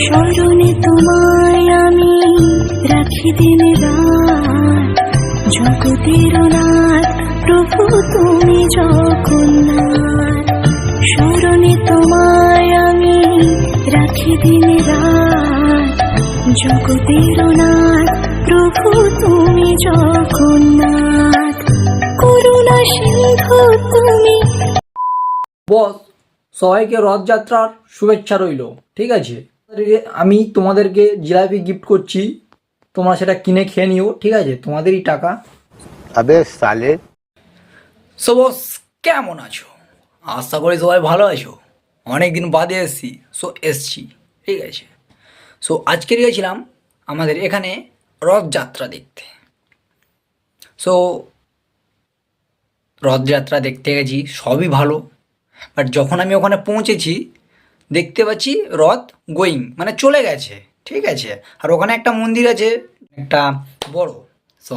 স্মরণে তোমায় আমি রাখি দিন রাত, জগতের নাথ প্রভু তুমি জগন্নাথ। স্মরণে তোমায় আমি রাখি দিন রাত, জগতের নাথ প্রভু তুমি জগন্নাথ। করুণা সিন্ধু তুমি। বস, সবাইকে রথযাত্রার শুভেচ্ছা রইল। ঠিক আছে, আমি তোমাদেরকে জিলাপি গিফট করছি, তোমরা সেটা কিনে খেয়ে নিও। ঠিক আছে, তোমাদেরই টাকা। আবে সালে। সো বস, কেমন আছো? আশা করি সবাই ভালো আছো। অনেক দিন বাদে এসছি। ঠিক আছে, সো আজকে গিয়েছিলাম আমাদের এখানে রথযাত্রা দেখতে। সো রথযাত্রা দেখতে গেছি, সবই ভালো। বাট যখন আমি ওখানে পৌঁছেছি দেখতে পাচ্ছি রথ গোয়িং, মানে চলে গেছে। ঠিক আছে, আর ওখানে একটা মন্দির আছে, একটা বড়। সো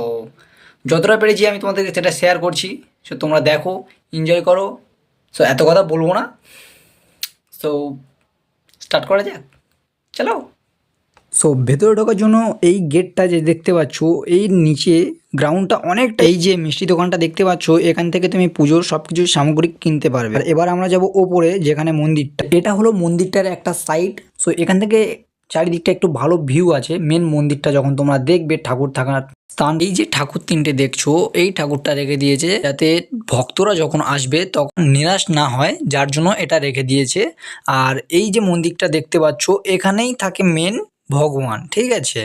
যতটা পেরেছি আমি তোমাদেরকে সেটা শেয়ার করছি। সো তোমরা দেখো, এনজয় করো। সো এত কথা বলবো না, সো স্টার্ট করা যাক, চলো। সো ভেতরে ঢোকার জন্য এই গেটটা যে দেখতে পাচ্ছ, এই নিচে গ্রাউন্ডটা অনেকটা। এই যে মিষ্টি দোকানটা দেখতে পাচ্ছ, এখান থেকে তুমি পুজোর সব কিছু সামগ্রী কিনতে পারবে। আর এবার আমরা যাব ওপরে, যেখানে মন্দিরটা, এটা হলো মন্দিরটার একটা সাইড। সো এখান থেকে চারিদিকটা একটু ভালো ভিউ আছে। মেন মন্দিরটা যখন তোমরা দেখবে, ঠাকুর থাকার স্থান, এই যে ঠাকুর তিনটে দেখছো, এই ঠাকুরটা রেখে দিয়েছে যাতে ভক্তরা যখন আসবে তখন নিরাশ না হয়, যার জন্য এটা রেখে দিয়েছে। আর এই যে মন্দিরটা দেখতে পাচ্ছ, এখানেই থাকে মেন ভগবান। ঠিক আছে,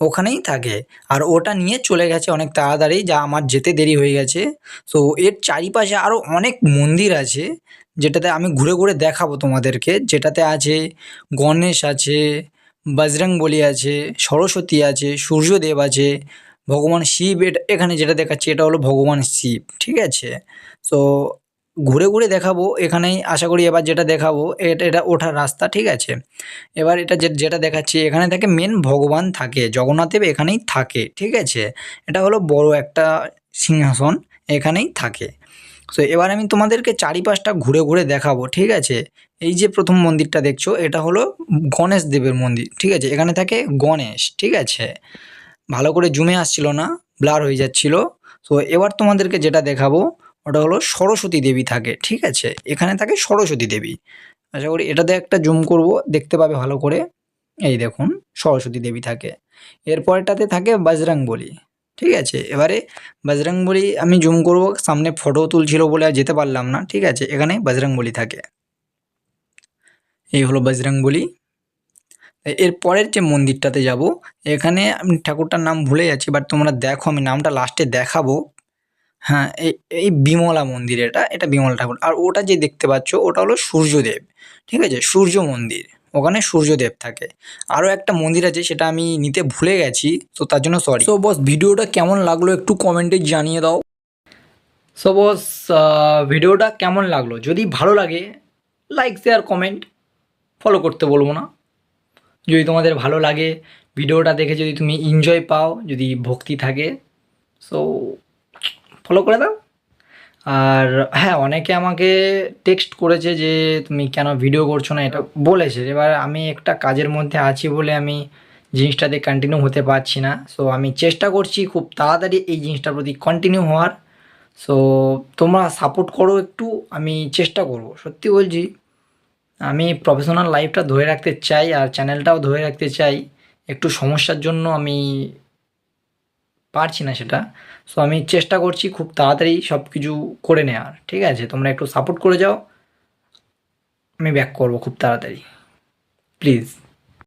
ওখানেই থাকে। আর ওটা নিয়ে চলে গেছে অনেক তাড়াতাড়ি, যা আমার যেতে দেরি হয়ে গেছে। সো এর চারিপাশে আরও অনেক মন্দির আছে, যেটাতে আমি ঘুরে ঘুরে দেখাবো তোমাদেরকে। যেটাতে আছে গণেশ আছে, বজরংবলী আছে, সরস্বতী আছে, সূর্যদেব আছে, ভগবান শিব। এখানে যেটা দেখাচ্ছি এটা হলো ভগবান শিব। ঠিক আছে, সো ঘুরে ঘুরে দেখাবো এখানেই। আশা করি এবার যেটা দেখাবো এটা ওঠার রাস্তা। ঠিক আছে, এবার এটা যেটা দেখাচ্ছি, এখানে থাকে মেন ভগবান থাকে, জগন্নাথ দেব এখানেই থাকে। ঠিক আছে, এটা হলো বড় একটা সিংহাসন, এখানেই থাকে। সো এবার আমি তোমাদেরকে চারিপাশটা ঘুরে ঘুরে দেখাবো। ঠিক আছে, এই যে প্রথম মন্দিরটা দেখছো, এটা হলো গণেশ দেবের মন্দির। ঠিক আছে, এখানে থাকে গণেশ। ঠিক আছে, ভালো করে জুমে আসছিল না, ব্লার হয়ে যাচ্ছিল। সো এবার তোমাদেরকে যেটা দেখাবো ওটা হলো সরস্বতী দেবী থাকে। ঠিক আছে, এখানে থাকে সরস্বতী দেবী। আশা করি এটাতে একটা জুম করব, দেখতে পাবে ভালো করে। এই দেখুন, সরস্বতী দেবী থাকে। এরপরটাতে থাকে বজরংবলী। ঠিক আছে, এবারে বজরংবলী আমি জুম করব, সামনে ফটো তুলছিল বলে আর যেতে পারলাম না। ঠিক আছে, এখানে বজরংবলী থাকে। এই হলো বজরংবলী। এর পরের যে মন্দিরটাতে যাব, এখানে আমি ঠাকুরটার নাম ভুলে যাচ্ছি, বাট তোমরা দেখো, আমি নামটা লাস্টে দেখাবো। হ্যাঁ, এই বিমলা মন্দির, এটা বিমলা ঠাকুর। আর ওটা যে দেখতে পাচ্ছ, ওটা হলো সূর্যদেব। ঠিক আছে, সূর্য মন্দির, ওখানে সূর্যদেব থাকে। আরও একটা মন্দির আছে, সেটা আমি নিতে ভুলে গেছি, তো তার জন্য সরি। সো বস, ভিডিওটা কেমন লাগলো একটু কমেন্টে জানিয়ে দাও। সো বস, ভিডিওটা কেমন লাগলো, যদি ভালো লাগে লাইক শেয়ার কমেন্ট, ফলো করতে বলবো না। যদি তোমাদের ভালো লাগে ভিডিওটা দেখে, যদি তুমি এনজয় পাও, যদি ভক্তি থাকে, সো ফলো করে দাও। আর হ্যাঁ, অনেকে আমাকে টেক্সট করেছে যে তুমি কেন ভিডিও করছো না, এটা বলেছে। এবার আমি একটা কাজের মধ্যে আছি বলে আমি জিনিসটাতে কন্টিনিউ হতে পারছি না। সো আমি চেষ্টা করছি খুব তাড়াতাড়ি এই জিনিসটার প্রতি কন্টিনিউ হওয়ার। সো তোমরা সাপোর্ট করো একটু, আমি চেষ্টা করব। সত্যি বলছি, আমি প্রফেশনাল লাইফটা ধরে রাখতে চাই, আর চ্যানেলটাও ধরে রাখতে চাই। একটু সমস্যার জন্য আমি পারছি না সেটা। সো আমি চেষ্টা করছি খুব তাড়াতাড়ি সব কিছু করে নেওয়ার। ঠিক আছে, তোমরা একটু সাপোর্ট করে যাও, আমি ব্যাক করবো খুব তাড়াতাড়ি, প্লিজ।